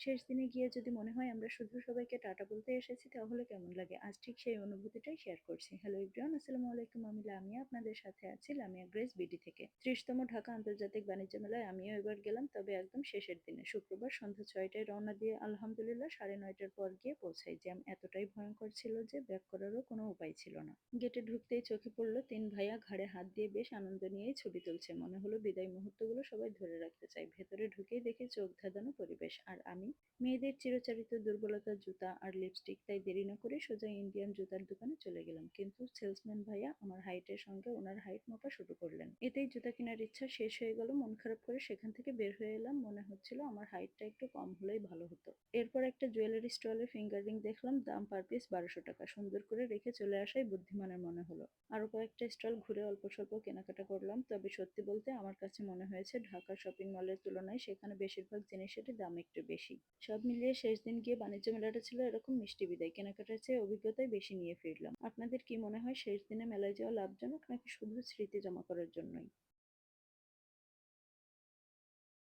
শেষ দিনে গিয়ে যদি মনে হয় আমরা শুধু সবাইকে টাটা বলতে এসেছি তাহলে কেমন লাগে? আজ ঠিক সেই অনুভূতিটাই শেয়ার করছি। হ্যালো এভরিওয়ান, আসসালামু আলাইকুম। আমি লামিয়া, আপনাদের সাথে আছি লামিয়া গ্রেস বিডি থেকে। ৩০তম ঢাকা আন্তর্জাতিক বাণিজ্য মেলায় আমিও এবার গেলাম, তবে একদম শেষের দিনে। শুক্রবার সন্ধ্যা ৬টায় রওনা দিয়ে আলহামদুলিল্লাহ ৯:৩০টার পর গিয়ে পৌঁছাই। জ্যাম এতটাই ভয়ঙ্কর ছিল যে ব্যাক করারও কোনো উপায় ছিল না। গেটে ঢুকতেই চোখে পড়ল ৩ ভাইয়া ঘাড়ে হাত দিয়ে বেশ আনন্দ নিয়েই ছবি তুলছে। মনে হলো বিদায় মুহূর্তগুলো সবাই ধরে রাখতে চায়। ভেতরে ঢুকেই দেখি চোখ ধাঁধানো পরিবেশ। আর আমি? মেয়েদের চিরাচরিত দুর্বলতার জুতা আর লিপস্টিক, তাই দেরি না করে সোজা ইন্ডিয়ান জুতার দোকানে চলে গেলাম। কিন্তু সেলসম্যান ভাইয়া আমার হাইটের সঙ্গে ওনার হাইট মাপা শুরু করলেন। এতেই জুতা কেনার ইচ্ছা শেষ হয়ে গেল। মন খারাপ করে সেখান থেকে বের হয়ে এলাম। মনে হচ্ছিল আমার হাইটটা একটু কম হলেই ভালো হতো। এরপর একটা জুয়েলারি স্টলে ফিঙ্গার রিং দেখলাম, দাম পার পিস ১২০০ টাকা। সুন্দর করে রেখে চলে আসাই বুদ্ধিমানের মনে হলো। আরো কয়েকটা স্টল ঘুরে অল্প স্বল্প কেনাকাটা করলাম, তবে সত্যি বলতে আমার কাছে মনে হয়েছে ঢাকার শপিং মলের তুলনায় সেখানে বেশিরভাগ জিনিসেরই দাম একটু বেশি। সব মিলিয়ে শেষ দিন গিয়ে বাণিজ্য মেলাটা ছিল এরকম মিষ্টি বিদায়। কেনাকাটার চেয়ে অভিজ্ঞতাই বেশি নিয়ে ফিরলাম। আপনাদের কি মনে হয় শেষ দিনে মেলায় যাওয়া লাভজনক নাকি শুধু স্মৃতি জমা করার জন্যই?